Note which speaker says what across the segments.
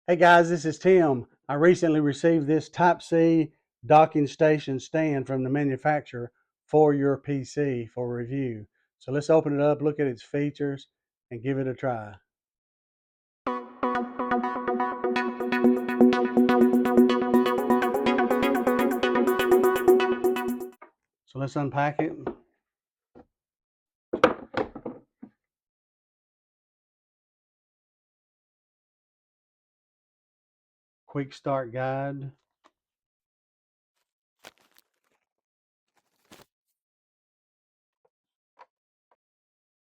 Speaker 1: Hey guys, this is Tim. I recently received this Type-C docking station stand from the manufacturer for your PC for review. So let's open it up, look at its features, and give it a try. So let's unpack it. Quick start guide.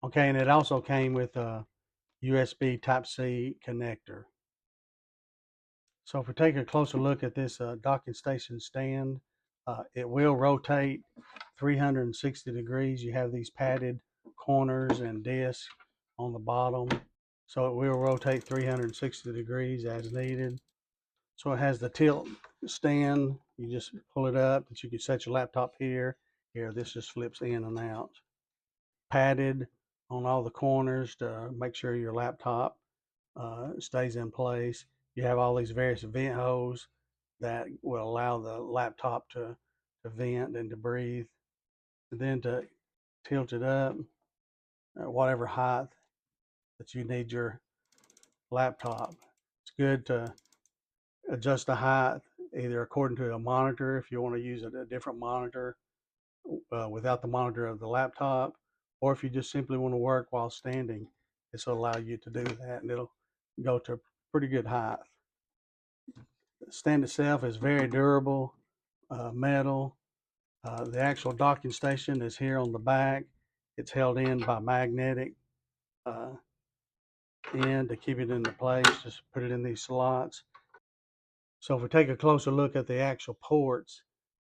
Speaker 1: Okay, and it also came with a USB Type-C connector. So if we take a closer look at this docking station stand, it will rotate 360 degrees. You have these padded corners and discs on the bottom. So it will rotate 360 degrees as needed. So it has the tilt stand. You just pull it up that you can set your laptop here. Here, this just flips in and out. Padded on all the corners to make sure your laptop stays in place. You have all these various vent holes that will allow the laptop to vent and to breathe. And then to tilt it up at whatever height that you need your laptop. It's good to adjust the height either according to a monitor if you want to use a different monitor without the monitor of the laptop, or if you just simply want to work while standing, this will allow you to do that and it'll go to a pretty good height. The stand itself is very durable metal. The actual docking station is here on the back. It's held in by magnetic uh, end to keep it into place. Just put it in these slots. So if we take a closer look at the actual ports,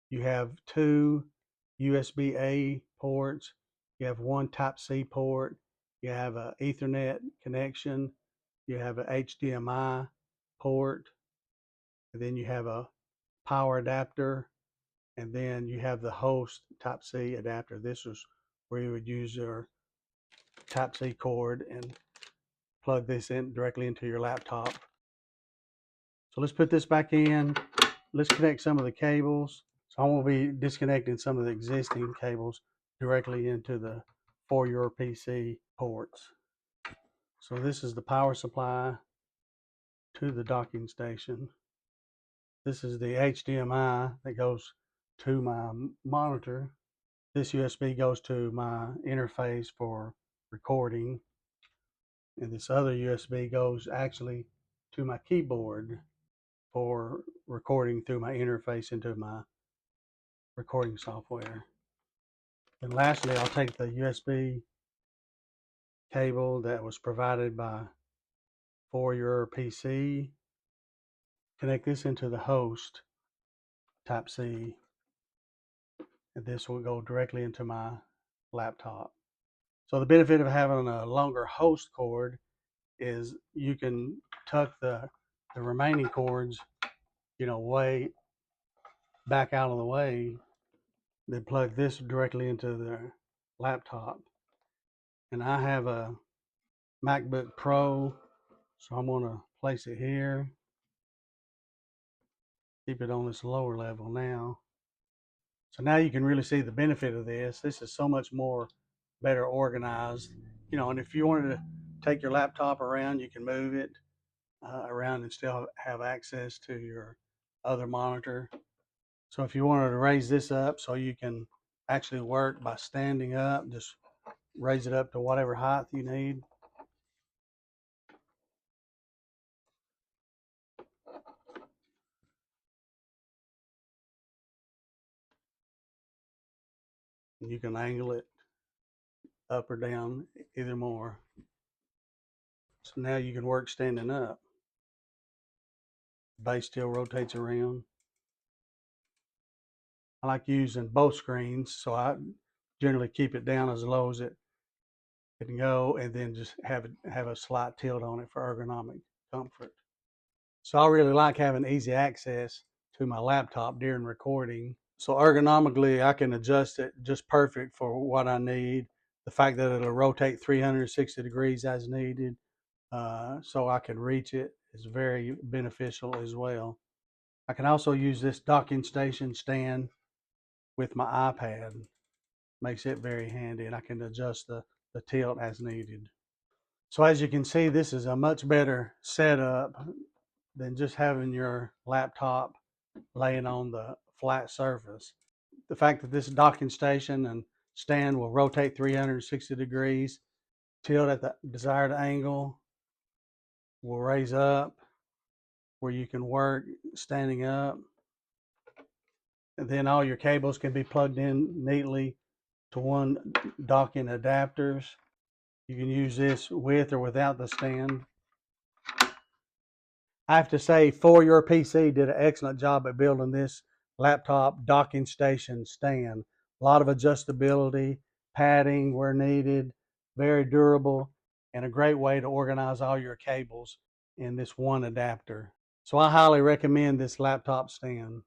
Speaker 1: you have two USB-A ports, you have one Type-C port, you have an Ethernet connection, you have an HDMI port, and then you have a power adapter, and then you have the host Type-C adapter. This is where you would use your Type-C cord and plug this in directly into your laptop. So let's put this back in. Let's connect some of the cables. So I'm going to be disconnecting some of the existing cables directly into the for your PC ports. So this is the power supply to the docking station. This is the HDMI that goes to my monitor. This USB goes to my interface for recording. And this other USB goes actually to my keyboard for recording through my interface into my recording software. And lastly, I'll take the USB cable that was provided by for your PC, connect this into the host Type-C, and this will go directly into my laptop. So the benefit of having a longer host cord is you can tuck the remaining cords, way back out of the way, then plug this directly into the laptop. And I have a MacBook Pro, so I'm going to place it here. Keep it on this lower level now. So now you can really see the benefit of this. This is so much more better organized. And if you wanted to take your laptop around, you can move it around and still have access to your other monitor. So if you wanted to raise this up so you can actually work by standing up, just raise it up to whatever height you need. And you can angle it up or down, either more. So now you can work standing up. The base still rotates around. I like using both screens, so I generally keep it down as low as it can go, and then just have a slight tilt on it for ergonomic comfort. So I really like having easy access to my laptop during recording. So ergonomically, I can adjust it just perfect for what I need. The fact that it'll rotate 360 degrees as needed, so I can reach it is very beneficial as well. I can also use this docking station stand with my iPad. Makes it very handy, and I can adjust the tilt as needed. So as you can see, this is a much better setup than just having your laptop laying on the flat surface. The fact that this docking station and stand will rotate 360 degrees, tilt at the desired angle, will raise up where you can work standing up. And then all your cables can be plugged in neatly to one docking adapters. You can use this with or without the stand. I have to say, For Your PC did an excellent job at building this laptop docking station stand. A lot of adjustability, padding where needed, very durable, and a great way to organize all your cables in this one adapter. So I highly recommend this laptop stand.